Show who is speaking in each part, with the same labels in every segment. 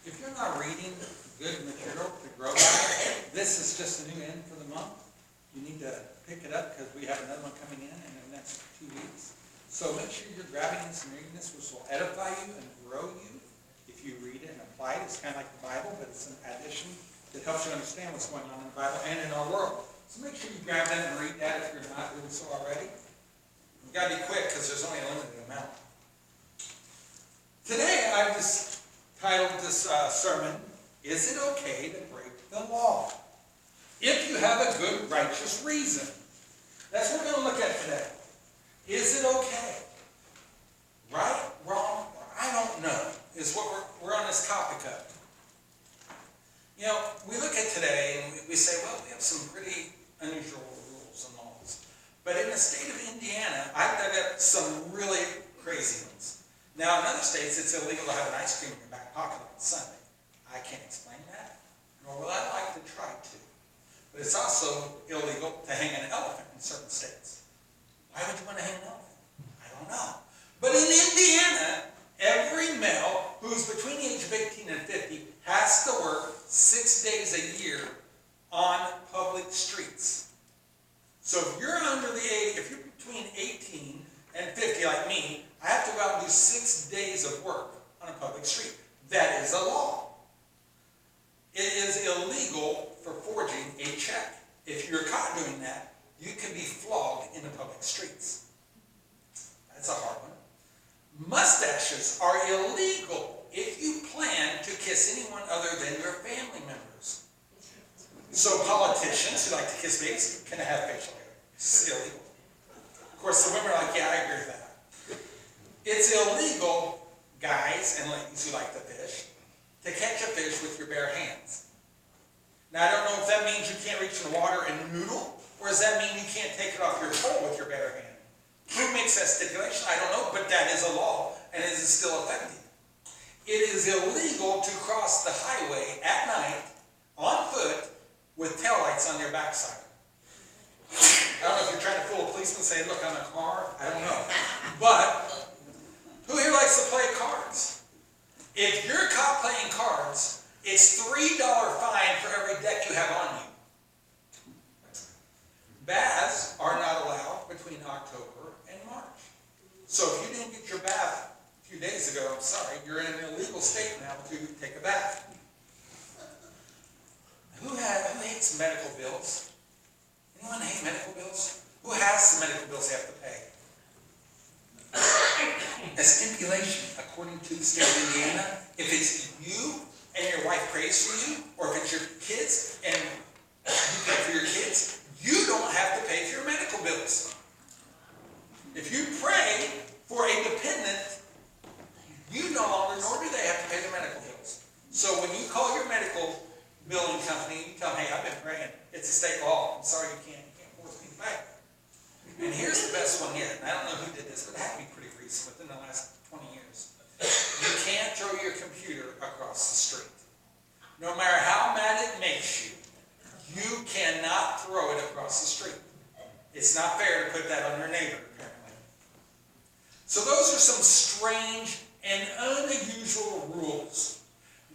Speaker 1: If you're not reading good material to grow by, this is just a new end for the month. You need to pick it up because we have another one coming in the next 2 weeks. So make sure you're grabbing this and reading this, which will edify you and grow you. If you read it and apply it, it's kind of like the Bible, but it's an addition that helps you understand what's going on in the Bible and in our world. So make sure you grab that and read that if you're not doing so already. You've got to be quick because there's only a limited amount. Today I've just titled this sermon, Is It Okay to Break the Law? If you have a good, righteous reason. That's what we're going to look at today. Is it okay? Right, wrong, or I don't know, is what we're on this topic of. You know, we look at today and we say, well, we have some pretty unusual rules and laws. But in the state of Indiana, I've dug up some really crazy ones. Now, in other states, it's illegal to have an ice cream in your back pocket on Sunday. I can't explain that, nor will I like to try to. But it's also illegal to hang an elephant in certain states. Why would you want to hang an elephant? I don't know. But in Indiana, every male who's between the age of 18 and 50 has to work 6 days a year on public streets. So if you're under the age, if you're between 18 and 50 like me, I have to go out and do 6 days of work on a public street. That is a law. It is illegal for forging a check. If you're caught doing that, you can be flogged in the public streets. That's a hard one. Mustaches are illegal if you plan to kiss anyone other than your family members. So politicians who like to kiss babies can have facial hair. It's illegal. Of course, the women are like, yeah, I agree with that. It's illegal, guys and ladies who like to fish, to catch a fish with your bare hands. Now, I don't know if that means you can't reach in the water and noodle, or does that mean you can't take it off your pole with your bare hand? Who makes that stipulation? I don't know, but that is a law, and it is still effective. It is illegal to cross the highway at night, on foot, with taillights on your backside. I don't know if you're trying to fool a policeman and say, look, I'm a car. I don't know. But who here likes to play cards? If you're caught playing cards, it's $3 fine for every deck you have on you. Baths are not allowed between October and March. So if you didn't get your bath a few days ago, I'm sorry, you're in an illegal state now to take a bath. Who hates medical bills? Anyone hate medical bills? Who has some medical bills they have to pay? A stipulation, according to the state of Indiana, if it's you and your wife prays for you, or if it's your kids and you pay for your kids, you don't have to pay for your medical bills. If you pray for a dependent, you no longer, nor do they have to pay their medical bills. So when you call your medical billing company, you tell them, hey, I've been praying. It's a state law. I'm sorry you can't force me to pay. And here's the best one yet. And I don't know who did this, but it had to be pretty recent, within the last 20 years. You can't throw your computer across the street. No matter how mad it makes you, you cannot throw it across the street. It's not fair to put that on your neighbor, apparently. So those are some strange and unusual rules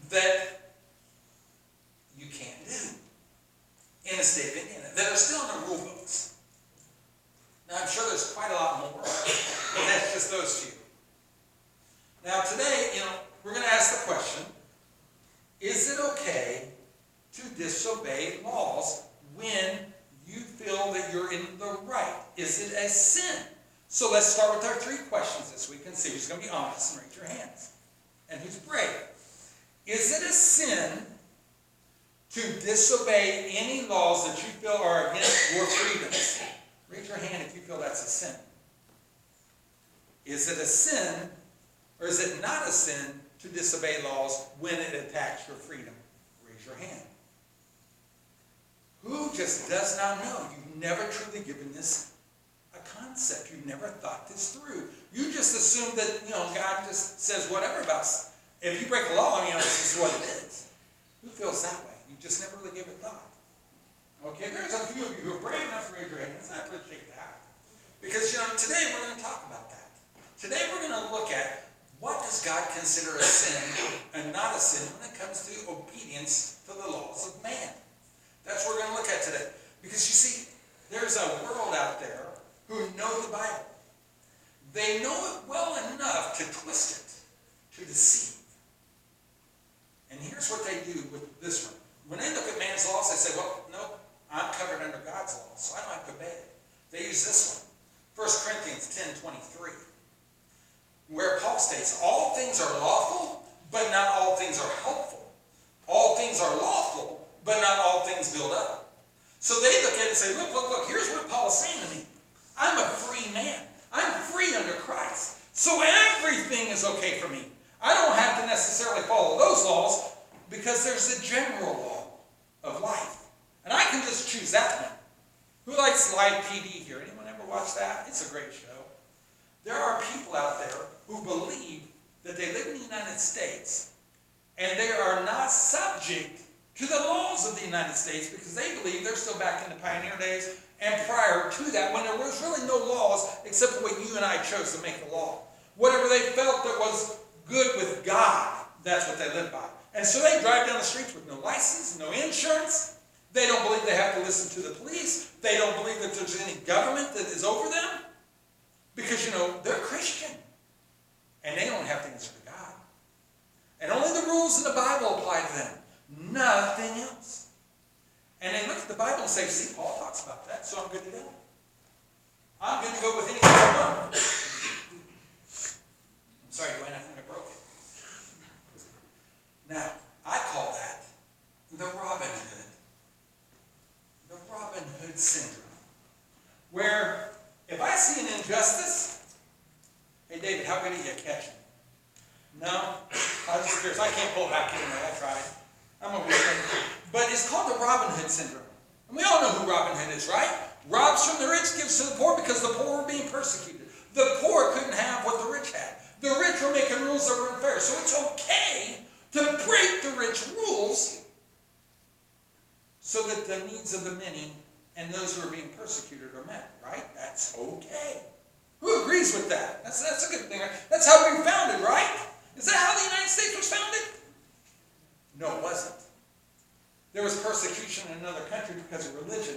Speaker 1: that you can't do in the state of Indiana that are still in the rule books. Now, I'm sure there's quite a lot more, but that's just those few. Now, today, we're going to ask the question, is it okay to disobey laws when you feel that you're in the right? Is it a sin? So let's start with our 3 questions this week and see who's going to be honest and raise your hands. And who's brave. Is it a sin to disobey any laws that you feel are against your freedoms? Raise your hand if you feel that's a sin. Is it a sin, or is it not a sin to disobey laws when it attacks your freedom? Raise your hand. Who just does not know? You've never truly given this a concept. You've never thought this through. You just assume that, God just says whatever about us. If you break a law, this is what it is. Who feels that way? You just never really gave it thought. Okay, there's a few of you who are brave enough to raise your hands. I appreciate that. Because, today we're going to talk about that. Today we're going to look at what does God consider a sin and not a sin when it comes comes to obedience to the laws of man. That's what we're going to look at today. Because you see, there's a world out there who know the Bible. They know it well enough to twist it, to deceive. And here's what they do with this one. When they look at man's laws, they say, well, no, I'm covered under God's law, so I don't have to obey it. They use this one, 1 Corinthians 10:23, where Paul states, all things are lawful, but not all things are helpful. All things are lawful, but not all things build up. So they look at it and say, look, here's what Paul is saying to me. I'm a free man. I'm free under Christ. So everything is okay for me. I don't have to necessarily follow those laws because there's a general law of life. And I can just choose that one. Who likes Live PD here? Anyone ever watch that? It's a great show. There are people out there who believe that they live in the United States and they are not subject to the laws of the United States because they believe they're still back in the pioneer days and prior to that when there was really no laws except for what you and I chose to make the law. Whatever they felt that was good with God, that's what they live by. And so they drive down the streets with no license, no insurance. They don't believe they have to listen to the police. They don't believe that there's any government that is over them. Because, they're Christian. And they don't have to answer to God. And only the rules in the Bible apply to them. Nothing else. And they look at the Bible and say, see, Paul talks about that, so I'm good to go. I'm good to go with anything I want. I'm sorry, Dwayne, I think I broke it. Now, I call that the Robin Hood. The Robin Hood syndrome. Where if I see an injustice, hey David, how good are you at catching? No, I was just curious. I can't pull back in there. I tried. I'm a weird. But it's called the Robin Hood syndrome. And we all know who Robin Hood is, right? Robs from the rich, gives to the poor because the poor were being persecuted. The poor couldn't have what the rich had. The rich were making rules that were unfair. So it's okay to break the rich rules so that the needs of the many and those who are being persecuted are met, right? That's okay. Who agrees with that? That's a good thing, right? That's how we were founded, right? Is that how the United States was founded? No, it wasn't. There was persecution in another country because of religion.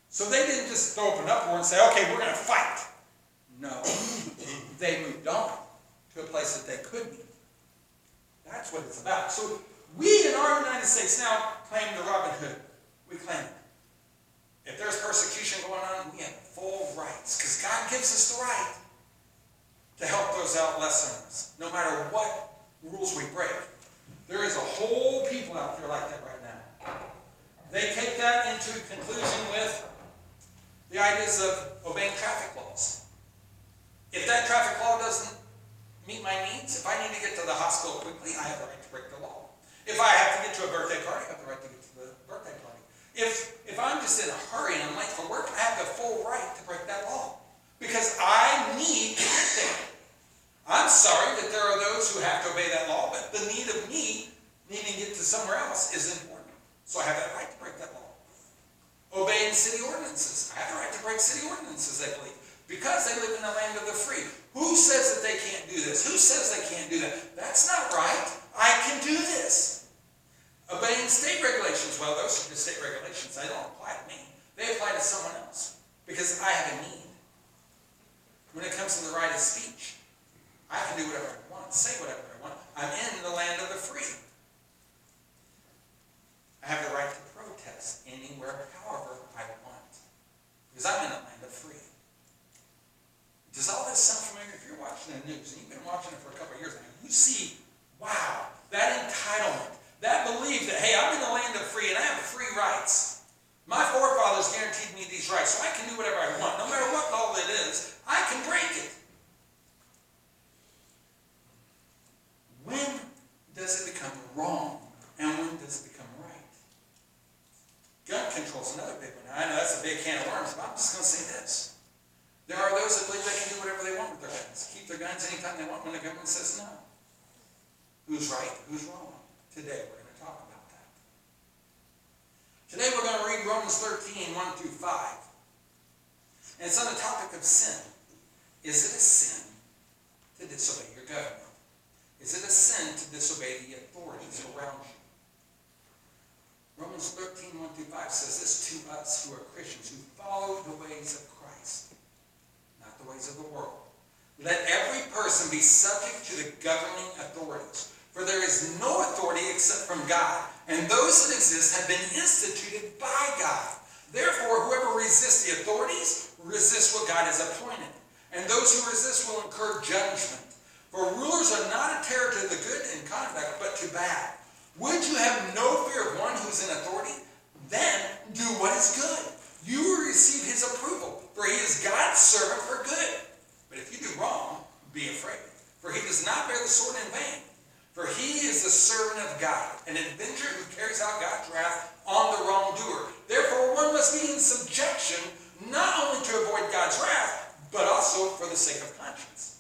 Speaker 1: So they didn't just throw up an uproar and say, okay, we're going to fight. No. They moved on to a place that they could be. That's what it's about. So we in our United States now claim the Robin Hood. We claim it. If there's persecution going on, we have full rights. Because God gives us the right to help those out less than us. No matter what rules we break. There is a whole people out there like that right now. They take that into conclusion with the ideas of obeying traffic laws. If that traffic law doesn't meet my needs, if I need to get to the hospital quickly, I have the right to break the law. If I have to get to a birthday party, I have the right to get to the birthday party. If I'm just in a hurry and I'm late for work, I have the full right to break that law. Because I need to get there. I'm sorry that there are those who have to obey that law, but the need of me needing to get to somewhere else is important. So I have that right to break that law. Obeying city ordinances. I have the right to break city ordinances, I believe. Because they live in the land of the free. Who says that they can't do this? Who says they can't do that? That's not right. I can do this. Obeying state regulations. Well, those are just state regulations. They don't apply to me. They apply to someone else. Because I have a need. When it comes to the right of speech, I can do whatever I want, say whatever I want. I'm in the land of the free. I have the right to protest anywhere, however I want. Because I'm in the land of free. Does all this sound familiar? If you're watching the news, and you've been watching it for a couple of years now, you see, wow, that entitlement, that belief that, hey, I'm in the land of free and I have free rights. My forefathers guaranteed me these rights, so I can do whatever I want. No matter what law it is, I can break it. When does it become wrong? And when does it become right? Gun control is another big one. I know that's a big can of worms, but I'm just going to say this. There are those that believe they can do whatever they want with their guns. Keep their guns anytime they want when the government says no. Who's right? Who's wrong? Today we're going to talk about that. Today we're going to read Romans 13, 1 through 5. And it's on the topic of sin. Is it a sin to disobey your government? Is it a sin to disobey the authorities around you? Romans 13, 1-5 says this to us who are Christians, who follow the ways of Christ, not the ways of the world. Let every person be subject to the governing authorities. For there is no authority except from God, and those that exist have been instituted by God. Therefore, whoever resists the authorities resists what God has appointed, and those who resist will incur judgment. For rulers are not a terror to the good in conduct, but to bad. Would you have no fear of one who is in authority? Then do what is good. You will receive his approval, for he is God's servant for good. But if you do wrong, be afraid, for he does not bear the sword in vain. For he is the servant of God, an avenger who carries out God's wrath on the wrongdoer. Therefore, one must be in subjection, not only to avoid God's wrath, but also for the sake of conscience.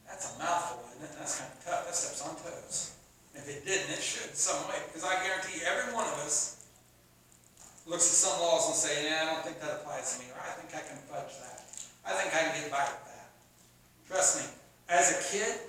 Speaker 1: That's a mouthful, isn't it? That's kind of tough. That steps on toes. If it didn't, it should some way. Because I guarantee you, every one of us looks at some laws and say, "Yeah, I don't think that applies to me," or "I think I can fudge that. I think I can get by with that." Trust me, as a kid,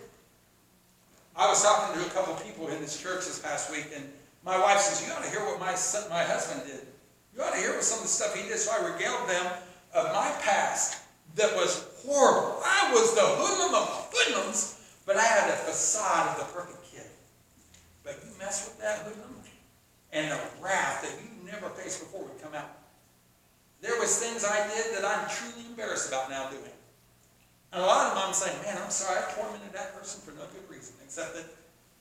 Speaker 1: I was talking to a couple people in this church this past week, and my wife says, "You ought to hear what my husband did. You ought to hear what some of the stuff he did." So I regaled them of my past that was horrible. I was the hoodlum of hoodlums, but I had a facade of the perfect kid. But you mess with that hoodlum, and the wrath that you never faced before would come out. There was things I did that I'm truly embarrassed about now doing. And a lot of them I'm saying, "Man, I'm sorry, I tormented that person for no good reason, except that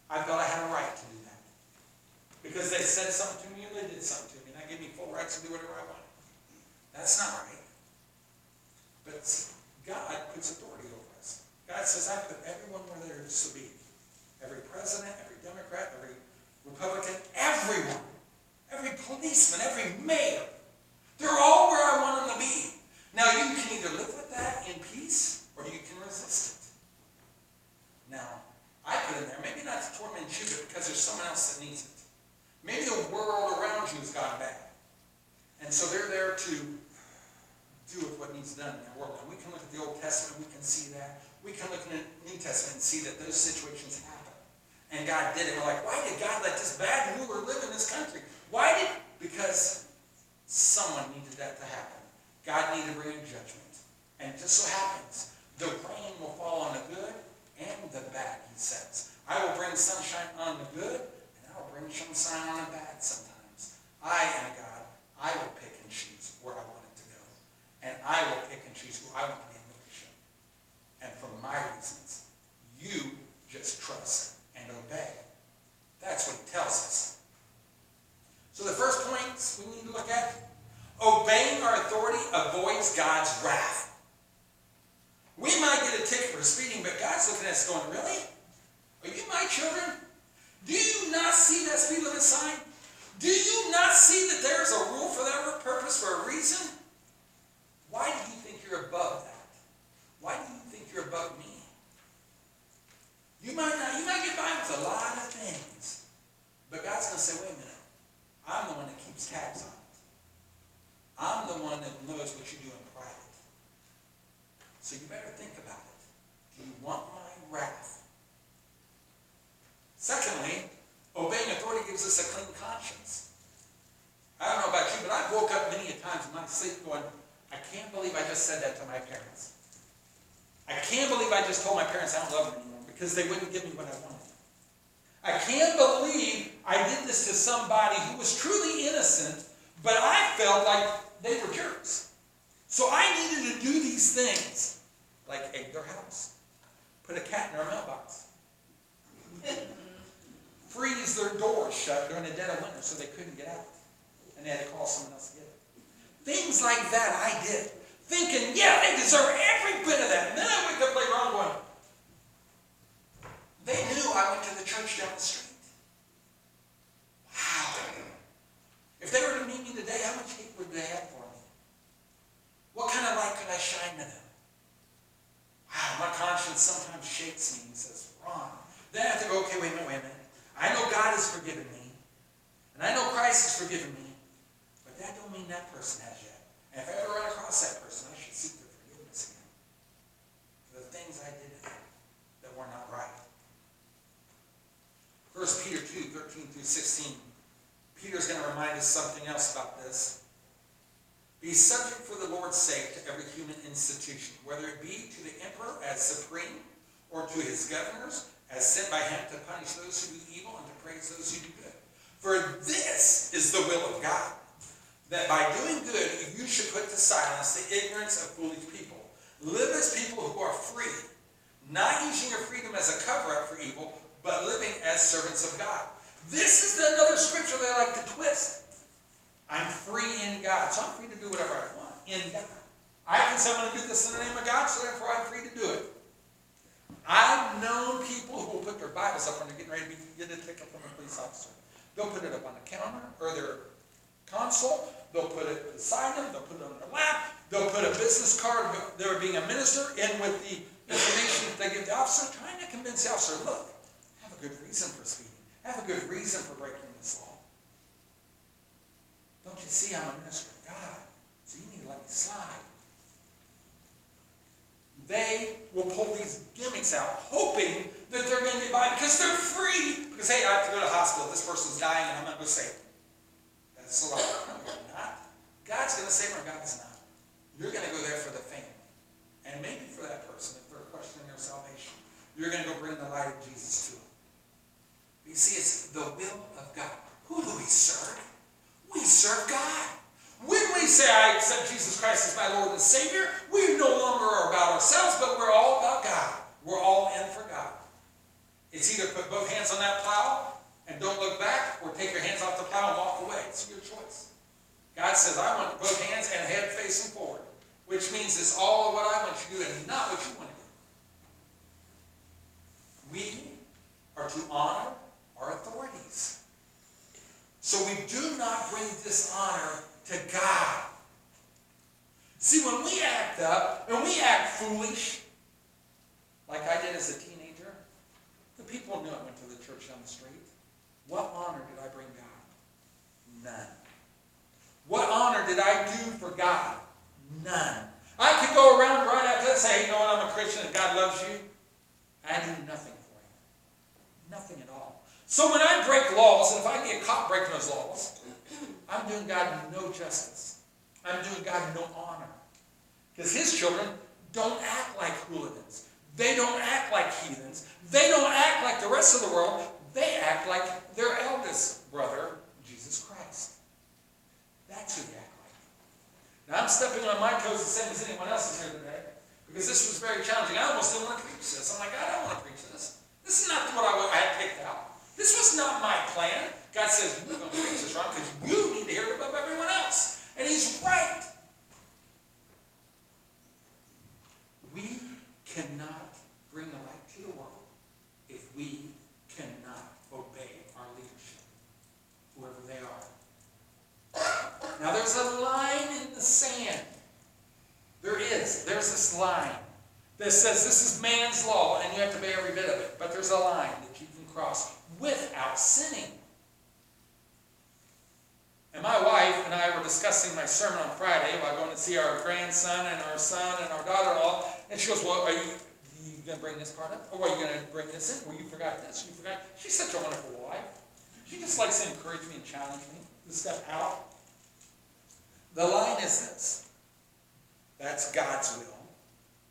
Speaker 1: I felt I had a right to do that. Because they said something to me or they did something to me, and that gave me full rights to do whatever I wanted." That's not right. But God puts authority over us. God says, "I put everyone where there is to be. Every president, every Democrat, every Republican, everyone. Every policeman, every mayor. They're all where I want them to be." Now, you can either live with that in peace, or you can resist it. Now, I put in there, maybe not to torment you, but because there's someone else that needs it. Maybe the world around you has gone bad. And so they're there to do with what needs done in their world. And we can look at the Old Testament, we can see that. We can look at the New Testament and see that those situations happen. And God did it. We're like, why did God let this bad ruler live in this country? Because someone needed that to happen. God needed to bring judgment. And it just so happens, the rain will fall on the good and the bad, he says. I will bring sunshine on the good, and I will bring sunshine on the bad sometimes. I am God. I will pick and choose where I want it to go. And I will pick and choose who I want to be in leadership. And for my reasons, you just trust and obey. That's what he tells us. So the first point we need to look at, obeying our authority avoids God's wrath. We might get a ticket for speeding, but God's looking at us going, "Really? Are you my children? Do you not see that speed limit sign? Do you not see that there is a rule for that purpose for a reason? Why do you think you're above that? Why do you think you're above me? You might get by with a lot of things, but God's going to say, wait a minute. I'm the one that keeps tabs on it. I'm the one that knows what you do in private. So you better think about it. Do you want my wrath?" Secondly, obeying authority gives us a clean conscience. I don't know about you, but I've woke up many a times in my sleep going, "I can't believe I just said that to my parents. I can't believe I just told my parents I don't love them anymore because they wouldn't give me what I wanted. I can't believe I did this to somebody who was truly innocent, but I felt like they were jerks. So I needed to do these things, like egg their house, put a cat in their mailbox, freeze their doors shut during the dead of winter so they couldn't get out, and they had to call someone else to get it. Things like that I did, thinking, yeah, they deserve every bit of that. And then I wake up later on going, they knew I went to the church down the street. Wow. If they were to meet me today, how much hate would they have for me? What kind of light could I shine to them? Wow, my conscience sometimes shakes me and says, Ron. Then I have to go, okay, wait a minute. I know God has forgiven me. And I know Christ has forgiven me. But that don't mean that person has yet. And if I ever run across that person, I should seek their forgiveness again. For the things I did to them that were not right. 1 Peter 2, 13 through 16. Peter's going to remind us something else about this. Be subject for the Lord's sake to every human institution, whether it be to the emperor as supreme, or to his governors as sent by him to punish those who do evil and to praise those who do good. For this is the will of God, that by doing good you should put to silence the ignorance of foolish people. Live as people who are free, not using your freedom as a cover-up for evil, but living as servants of God. This is another scripture they like to twist. I'm free in God, so I'm free to do whatever I want in God. I can say I'm going to do this in the name of God, so therefore I'm free to do it. I've known people who will put their Bibles up when they're getting ready to get a ticket from a police officer. They'll put it up on the counter or their console. They'll put it beside them. They'll put it on their lap. They'll put a business card, they're being a minister, in with the information that they give the officer, trying to convince the officer, look, I have a good reason for speeding. I have a good reason for breaking this law. Don't you see I'm a minister of God, so you need to let me slide. They will pull these gimmicks out, hoping that they're going to get by because they're free. Because, hey, I have to go to the hospital. This person's dying, and I'm going to go save them. That's a lie. No, you're not. God's going to save them, or God's not. You're going to go there for the fame. And maybe for that person, if they're questioning their salvation. You're going to go bring the light of Jesus to them. You see, it's the will of God. Who do we serve? We serve God. When we say, I accept Jesus Christ as my Lord and Savior, we no longer are about ourselves, but we're all about God. We're all in for God. It's either put both hands on that plow and don't look back, or take your hands off the plow and walk away. It's your choice. God says, I want both hands and head facing forward, which means it's all of what I want you to do and not what you want to do. We are to honor our authorities. So we do not bring dishonor to God. See, when we act up and we act foolish, like I did as a teenager, the people knew I went to the church on the street. What honor did I bring God? None. What honor did I do for God? None. I could go around right after that and say, hey, you know what, I'm a Christian and God loves you. I do nothing for you. Nothing at all. So when I break laws, and if I get caught breaking those laws, I'm doing God no justice. I'm doing God no honor. Because his children don't act like hooligans. They don't act like heathens. They don't act like the rest of the world. They act like their eldest brother, Jesus Christ. That's who they act like. Now I'm stepping on my toes the same as anyone else is here today, because this was very challenging. I almost didn't want to preach this. I'm like, I don't want to preach this. This is not what I had picked out. This was not my plan. God says, you're going to preach this, Ron, because you need to hear it above everyone else. And he's right. We cannot bring the light to the world if we cannot obey our leadership, whoever they are. Now there's a line in the sand. There's this line that says this is man's law and you have to obey every bit of it. But there's a line that you can cross without sinning. And my wife and I were discussing my sermon on Friday while going to see our grandson and our son and our daughter-in-law. And she goes, well, are you going to bring this part up? Or are you going to bring this in? Well, you forgot this. You forgot. She's such a wonderful wife. She just likes to encourage me and challenge me to step out. The line is this. That's God's will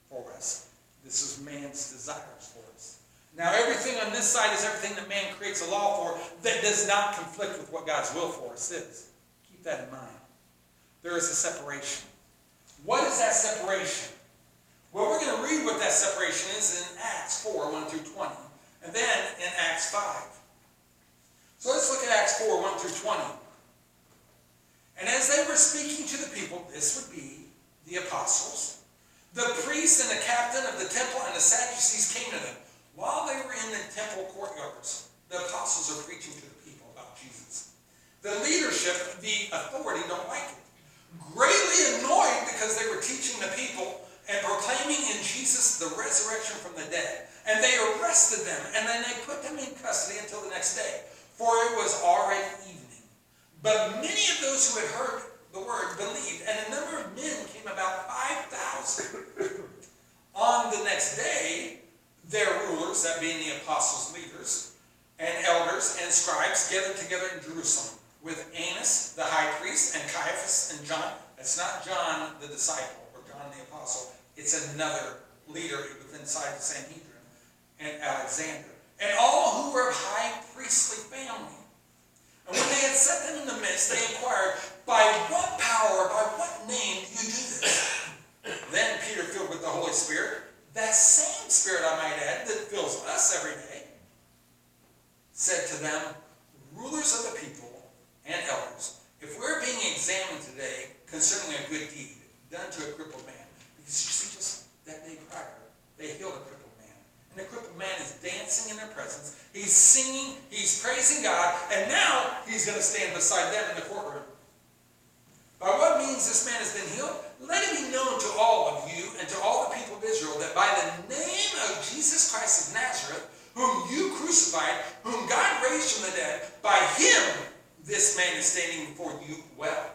Speaker 1: for us. This is man's desires for us. Now, everything on this side is everything that man creates a law for that does not conflict with what God's will for us is. Keep that in mind. There is a separation. What is that separation? Well, we're going to read what that separation is in Acts 4, 1 through 20. And then in Acts 5. So let's look at Acts 4, 1 through 20. And as they were speaking to the people, this would be the apostles, the priests and the captain of the temple and the Sadducees came to them. While they were in the temple courtyards, the apostles are preaching to the people about Jesus. The leadership, the authority, don't like it. Greatly annoyed because they were teaching the people and proclaiming in Jesus the resurrection from the dead. And they arrested them, and then they put them in custody until the next day, for it was already evening. But many of those who had heard the word believed, and a number of men came, about 5,000. On the next day, their rulers, that being the apostles' leaders, and elders and scribes, gathered together in Jerusalem. with Annas, the high priest, and Caiaphas and John. It's not John the disciple or John the apostle. It's another leader within inside the Sanhedrin, and Alexander, and all who were of high priestly family. And when they had set them in the midst, they inquired, by what power, by what name do you do this? Then Peter, filled with the Holy Spirit, that same Spirit, I might add, that fills us every day, said to them, rulers of the people and elders, if we're being examined today concerning a good deed done to a crippled man, because you see, just that day prior, they healed a crippled man. And the crippled man is dancing in their presence. He's singing, he's praising God, and now he's going to stand beside them in the courtroom. By what means this man has been healed? Let it be known to all of you and to all the people of Israel that by the name of Jesus Christ of Nazareth, whom you crucified, whom God raised from the dead, by him this man is standing before you well.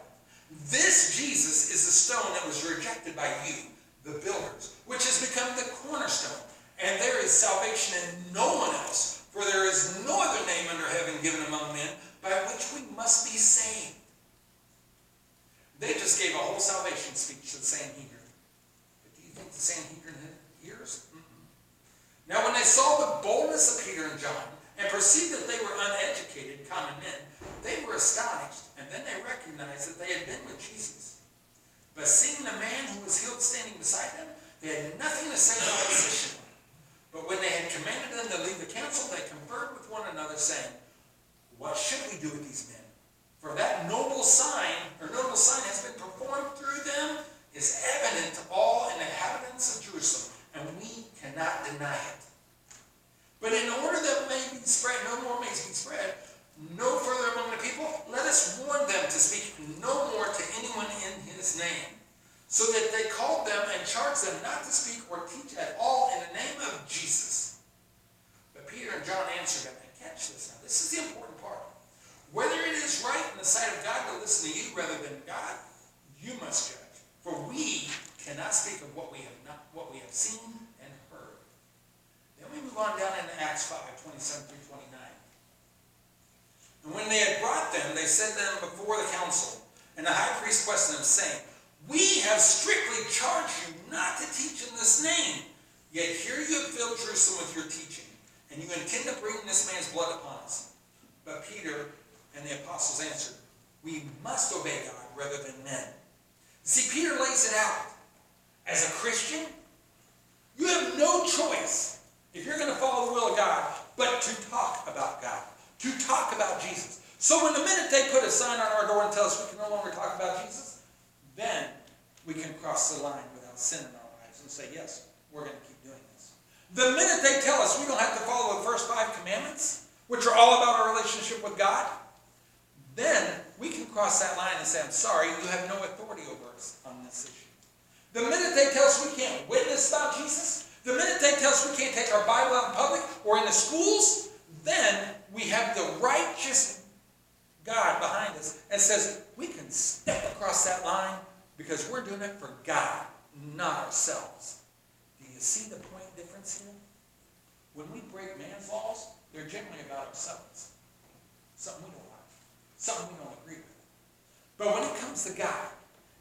Speaker 1: This Jesus is the stone that was rejected by you, the builders, which has become the cornerstone. And there is salvation in no one else, for there is no other name under heaven given among men by which we must be saved. They just gave a whole salvation speech to the Sanhedrin. But do you think the Sanhedrin had ears? Now when they saw the boldness of Peter and John, and perceived that they were uneducated common men, they were astonished, and then they recognized that they had been with Jesus. But seeing the man who was healed standing beside them, they had nothing to say in opposition. But when they had commanded them to leave the council, they conferred with one another, saying, what should we do with these men? For that noble sign has been performed through them, is evident to all inhabitants of Jerusalem, and we cannot deny it. But in order that may be spread, no more may be spread, no further among the people, let us warn them to speak no more to anyone in his name. So that they called them and charged them not to speak or teach at all in the name of Jesus. But Peter and John answered them, and catch this now, this is the important part. Whether it is right in the sight of God to listen to you rather than God, you must judge. For we cannot speak of what we have seen and heard. Then we move on down into Acts 5, 27 through 29. And when they had brought them, they set them before the council. And the high priest questioned them, saying, we have strictly charged you not to teach in this name. Yet here you have filled Jerusalem with your teaching, and you intend to bring this man's blood upon us. But Peter and the apostles answered, we must obey God rather than men. See, Peter lays it out. As a Christian, you have no choice, if you're going to follow the will of God, but to talk about God, to talk about Jesus. So when the minute they put a sign on our door and tell us we can no longer talk about Jesus, then we can cross the line without sin in our lives and say, yes, we're going to keep doing this. The minute they tell us we don't have to follow the first 5 commandments, which are all about our relationship with God, then we can cross that line and say, I'm sorry, you have no authority over us on this issue. The minute they tell us we can't witness about Jesus, the minute they tell us we can't take our Bible out in public or in the schools, then we have the righteous God behind us and says, we can step across that line because we're doing it for God, not ourselves. Do you see the point difference here? When we break man's laws, they're generally about ourselves. Something we don't like. Something we don't agree with. But when it comes to God,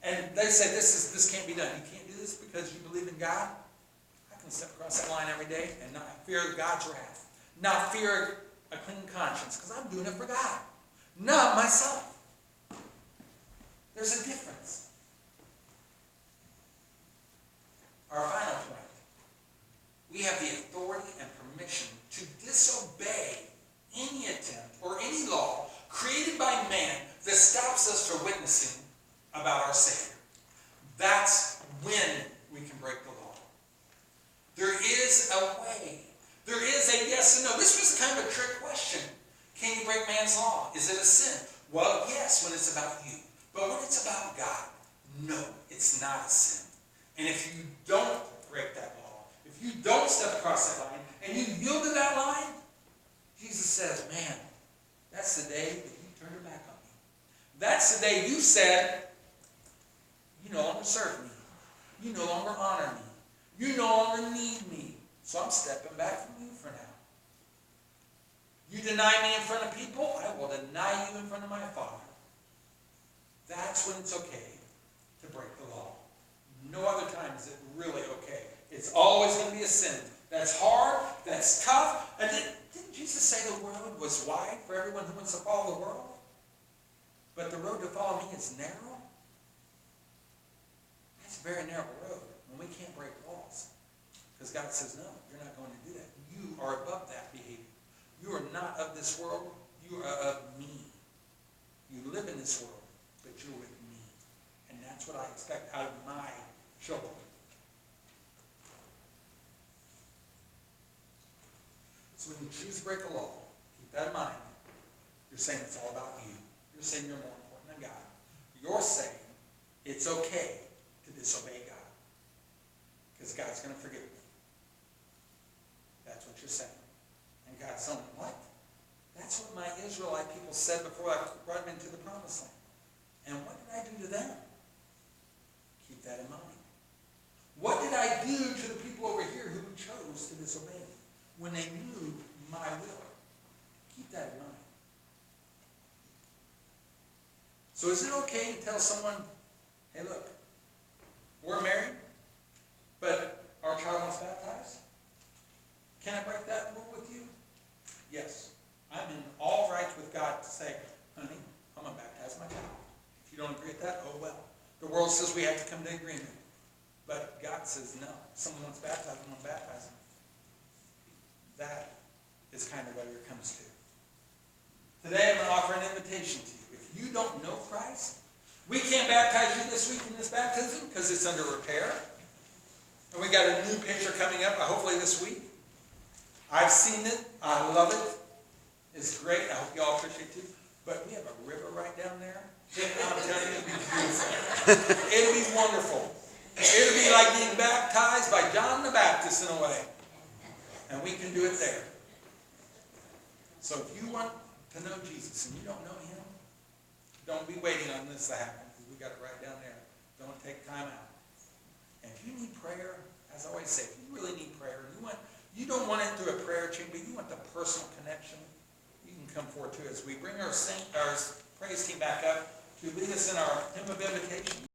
Speaker 1: and they say this can't be done. You can't do this because you believe in God. I can step across that line every day and not fear God's wrath. Not fear a clean conscience because I'm doing it for God. Not myself. There's a difference. Our final point. We have the authority and permission to disobey any attempt or any law created by man that stops us from witnessing about our Savior. That's when we can break the law. There is a way. There is a yes and no. This was kind of a trick question. Can you break man's law? Is it a sin? Well, yes, when it's about you. But when it's about God, no, it's not a sin. And if you don't break that law, if you don't step across that line, and you yield to that line, Jesus says, man, that's the day that you turned your back on me. That's the day you said, you no longer serve me. You no longer honor me. You no longer need me. So I'm stepping back from you for now. You deny me in front of people, I will deny deny you in front of my Father, that's when it's okay to break the law. No other time is it really okay. It's always going to be a sin. That's hard, that's tough. And didn't Jesus say the road was wide for everyone who wants to follow the world? But the road to follow me is narrow? That's a very narrow road, and we can't break laws. Because God says, no, you're not going to do that. You are above that behavior. You are not of this world. You are of me. You live in this world, but you're with me. And that's what I expect out of my children. So when you choose to break the law, keep that in mind. You're saying it's all about you. You're saying you're more important than God. You're saying it's okay to disobey God. Because God's going to forgive me. That's what you're saying. And God's saying, what? That's what my Israelite people said before I brought them into the promised land. And what did I do to them? Keep that in mind. What did I do to the people over here who chose to disobey me when they knew my will? Keep that in mind. So is it okay to tell someone, hey look, we're married, but our child wants baptized? Can I break that rule with you? Yes. I'm in all rights with God to say, honey, I'm going to baptize my child. If you don't agree with that, oh well. The world says we have to come to agreement. But God says no. If someone wants baptized, I'm going to baptize them. That is kind of what it comes to. Today I'm going to offer an invitation to you. If you don't know Christ, we can't baptize you this week in this baptism because it's under repair. And we got a new picture coming up, hopefully this week. I've seen it. I love it. It's great. I hope you all appreciate it too. But we have a river right down there. I'm telling you, it'll be beautiful. It'll be wonderful. It'll be like being baptized by John the Baptist in a way. And we can do it there. So if you want to know Jesus and you don't know him, don't be waiting on this to happen because we got it right down there. Don't take time out. And if you need prayer, as I always say, if you really need prayer, you don't want it through a prayer chain, but you want the personal connection, you can come forward too as we bring our praise team back up to lead us in our hymn of invitation.